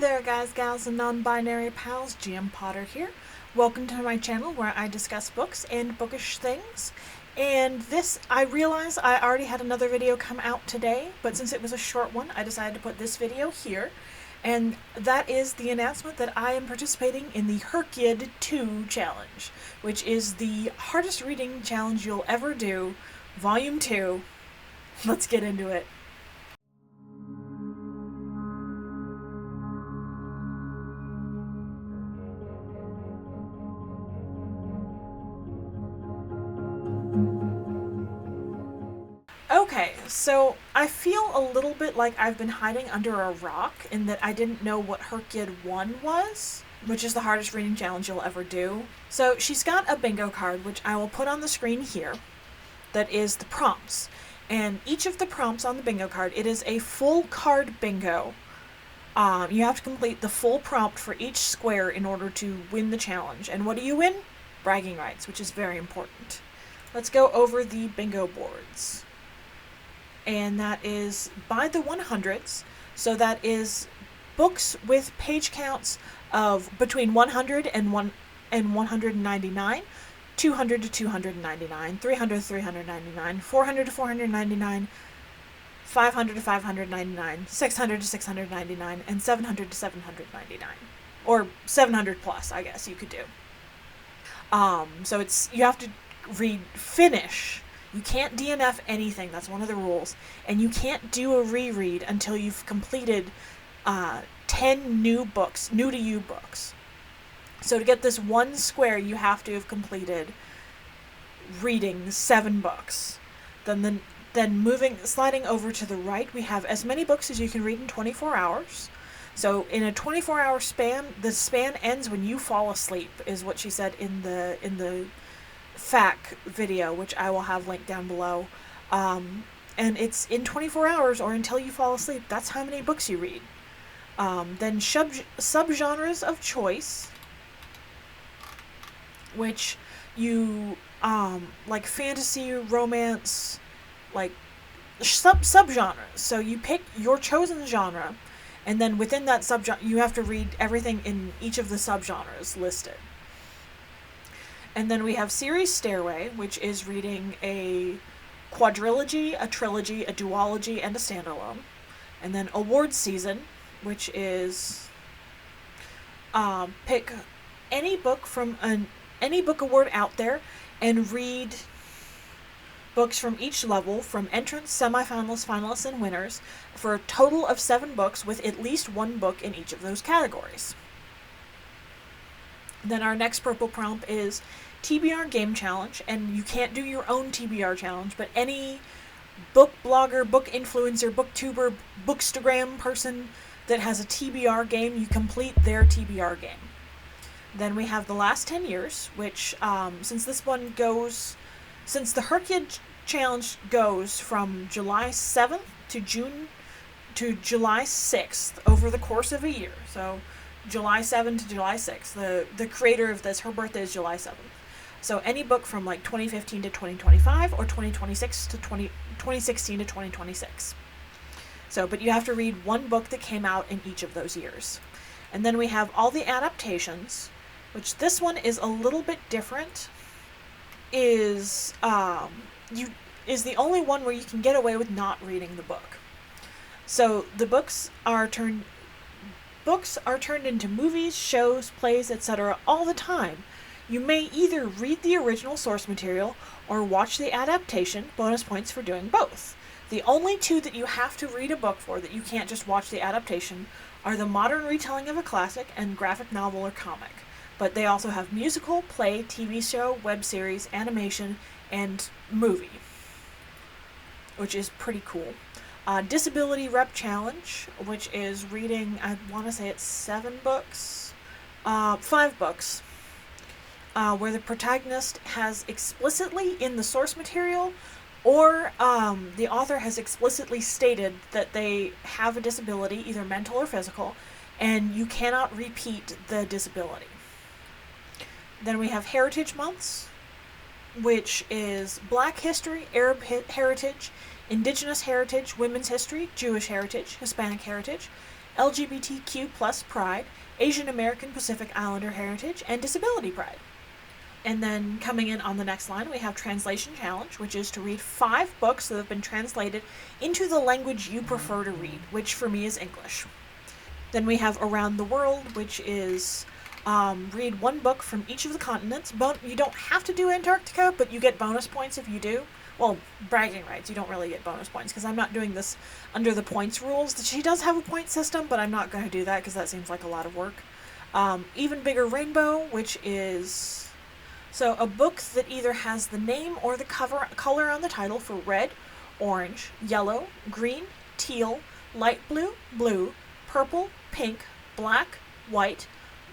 there guys, gals, and non-binary pals, GM Potter here. Welcome to my channel where I discuss books and bookish things. And I realize I already had another video come out today, but since it was a short one, I decided to put this video here. And that is the announcement that I am participating in the HRCYED 2 challenge, which is the hardest reading challenge you'll ever do, Volume 2. Let's get into it. Okay, so I feel a little bit like I've been hiding under a rock in that I didn't know what HRCYED 1 was, which is the hardest reading challenge you'll ever do. So she's got a bingo card, which I will put on the screen here, that is the prompts. And each of the prompts on the bingo card, it is a full card bingo. You have to complete the full prompt for each square in order to win the challenge. And what do you win? Bragging rights, which is very important. Let's go over the bingo boards. And that is by the 100s, so that is books with page counts of between 100 and 199, 200 to 299, 300 to 399, 400 to 499, 500 to 599, 600 to 699, and 700 to 799, or 700 plus, I guess you could do. So you have to finish. You can't DNF anything, that's one of the rules, and you can't do a reread until you've completed 10 new to you books. So to get this one square, you have to have completed reading 7 books. Then sliding over to the right, we have as many books as you can read in 24 hours. So in a 24-hour span, the span ends when you fall asleep, is what she said in the FAQ video, which I will have linked down below. And it's in 24 hours or until you fall asleep. That's how many books you read. Then subgenres of choice, which you like fantasy, romance, like subgenres. So you pick your chosen genre, and then within that subgenre you have to read everything in each of the subgenres listed. And then we have Series Stairway, which is reading a quadrilogy, a trilogy, a duology, and a standalone. And then Awards Season, which is pick any book from any book award out there and read books from each level, from entrants, semifinalists, finalists, and winners, for a total of 7 books with at least 1 book in each of those categories. Then our next purple prompt is TBR Game Challenge, and you can't do your own TBR challenge, but any book blogger, book influencer, booktuber, bookstagram person that has a TBR game, you complete their TBR game. Then we have the last 10 years, which since the HRCYED challenge goes from July 7th to July 6th over the course of a year, so July 7th to July 6th. The creator of this, her birthday is July 7th. So any book from like 2015 to 2025 or 2026 to 2016 to 2026. So, but you have to read 1 book that came out in each of those years. And then we have all the adaptations, which this one is a little bit different. Is the only one where you can get away with not reading the book. So the books are turned into movies, shows, plays, etc. all the time. You may either read the original source material or watch the adaptation, bonus points for doing both. The only 2 that you have to read a book for, that you can't just watch the adaptation, are the modern retelling of a classic and graphic novel or comic. But they also have musical, play, TV show, web series, animation, and movie, which is pretty cool. Disability Rep Challenge, which is reading, I want to say it's 5 books, where the protagonist has explicitly in the source material, or the author has explicitly stated that they have a disability, either mental or physical, and you cannot repeat the disability. Then we have Heritage Months, which is Black History, Arab Heritage, Indigenous Heritage, Women's History, Jewish Heritage, Hispanic Heritage, LGBTQ plus pride, Asian American Pacific Islander heritage, and disability pride. And then coming in on the next line, we have Translation Challenge, which is to read 5 books that have been translated into the language you prefer to read, which for me is English. Then we have Around the World, which is read 1 book from each of the continents. You don't have to do Antarctica, but you get bonus points if you do. Well, bragging rights, you don't really get bonus points, because I'm not doing this under the points rules. She does have a point system, but I'm not going to do that because that seems like a lot of work. Even Bigger Rainbow, which is... So a book that either has the name or the color on the title for red, orange, yellow, green, teal, light blue, blue, purple, pink, black, white,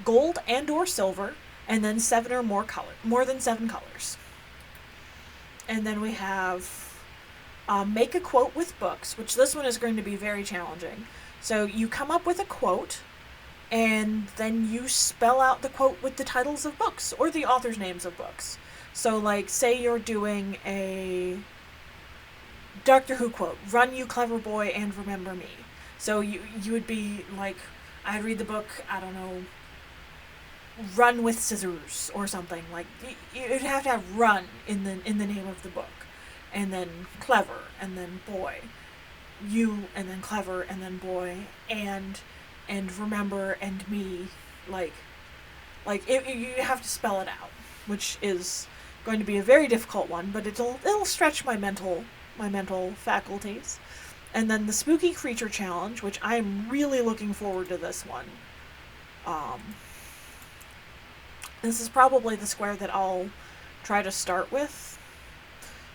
gold and or silver, and then 7 or more than 7 colors. And then we have Make a Quote with Books, which this one is going to be very challenging. So you come up with a quote, and then you spell out the quote with the titles of books or the author's names of books. So, like, say you're doing a Doctor Who quote, "Run, you clever boy, and remember me." So you would be like, I'd read the book, I don't know, Run with Scissors or something. Like, you'd have to have run in the name of the book, and then clever, and then boy, you, and then clever, and then boy, and remember, and me. You have to spell it out, which is going to be a very difficult one, but it'll stretch my mental faculties. And then the Spooky Creature Challenge, which I'm really looking forward to this one. This is probably the square that I'll try to start with.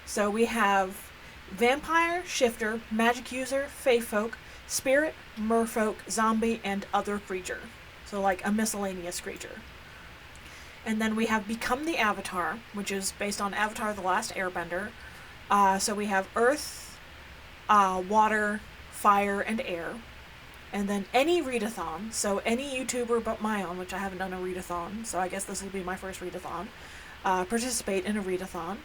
So we have Vampire, Shifter, Magic User, Fae Folk, Spirit, Merfolk, Zombie, and Other Creature. So like a miscellaneous creature. And then we have Become the Avatar, which is based on Avatar: The Last Airbender. So we have Earth, Water, Fire, and Air. And then any readathon, so any YouTuber but my own, which I haven't done a readathon, so I guess this will be my first readathon, participate in a readathon.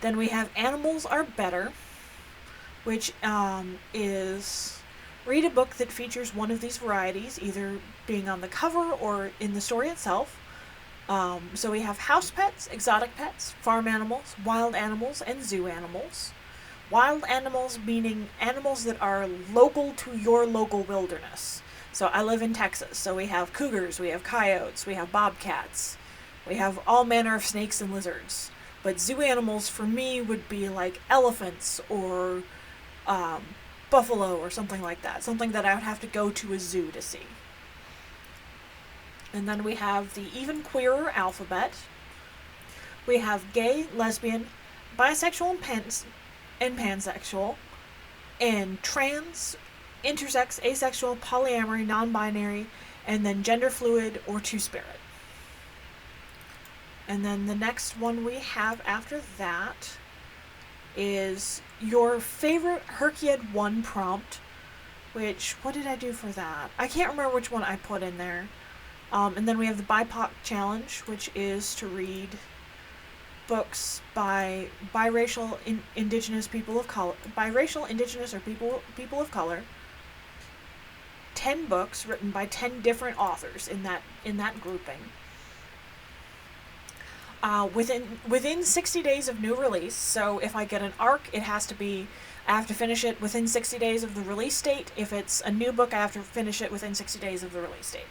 Then we have Animals Are Better, which is read a book that features one of these varieties, either being on the cover or in the story itself. So we have house pets, exotic pets, farm animals, wild animals, and zoo animals. Wild animals meaning animals that are local to your local wilderness. So I live in Texas, so we have cougars, we have coyotes, we have bobcats, we have all manner of snakes and lizards. But zoo animals for me would be like elephants or buffalo or something like that. Something that I would have to go to a zoo to see. And then we have the even queerer alphabet. We have gay, lesbian, bisexual, and pansexual, and trans, intersex, asexual, polyamory, non-binary, and then gender fluid or two-spirit. And then the next one we have after that is your favorite HRCYED 1 prompt, which, what did I do for that? I can't remember which one I put in there. And then we have the BIPOC challenge, which is to read books by biracial, indigenous people of color, biracial, indigenous, or people of color. 10 books written by 10 different authors in that grouping. Within 60 days of new release. So if I get an ARC, I have to finish it within 60 days of the release date. If it's a new book, I have to finish it within 60 days of the release date.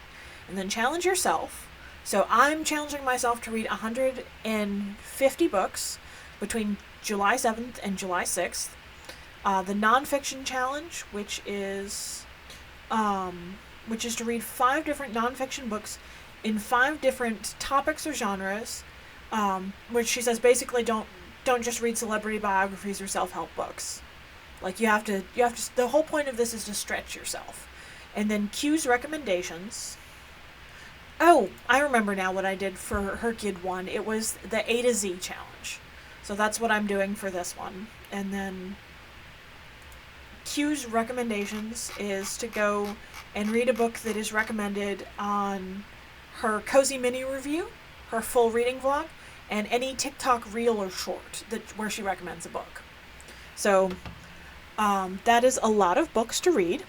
And then challenge yourself. So I'm challenging myself to read 150 books between July 7th and July 6th. The nonfiction challenge, which is to read 5 different nonfiction books in 5 different topics or genres. Which she says basically don't just read celebrity biographies or self-help books. Like you have to, the whole point of this is to stretch yourself. And then Q's recommendations. Oh, I remember now what I did for HRCYED 1. It was the A to Z challenge. So that's what I'm doing for this one. And then Q's recommendations is to go and read a book that is recommended on her Cozy Mini Review, her full reading vlog, and any TikTok reel or short where she recommends a book. So that is a lot of books to read.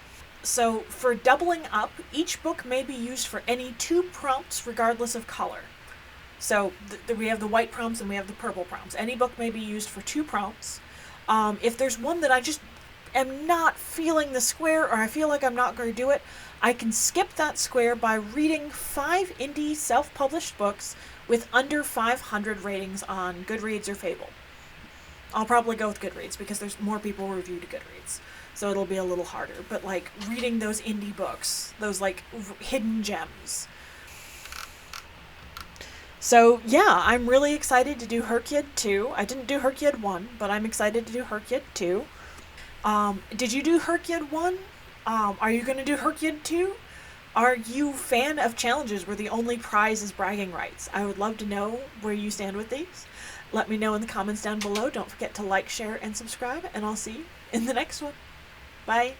So for doubling up, each book may be used for any 2 prompts regardless of color. So we have the white prompts and we have the purple prompts. Any book may be used for 2 prompts. If there's one that I just am not feeling the square, or I feel like I'm not going to do it, I can skip that square by reading 5 indie self-published books with under 500 ratings on Goodreads or Fable. I'll probably go with Goodreads because there's more people reviewed Goodreads, so it'll be a little harder. But like reading those indie books, those like hidden gems. So yeah, I'm really excited to do HRCYED 2. I didn't do HRCYED 1, but I'm excited to do HRCYED 2. Did you do HRCYED 1? Are you going to do HRCYED 2? Are you a fan of challenges where the only prize is bragging rights? I would love to know where you stand with these. Let me know in the comments down below. Don't forget to like, share, and subscribe, and I'll see you in the next one. Bye.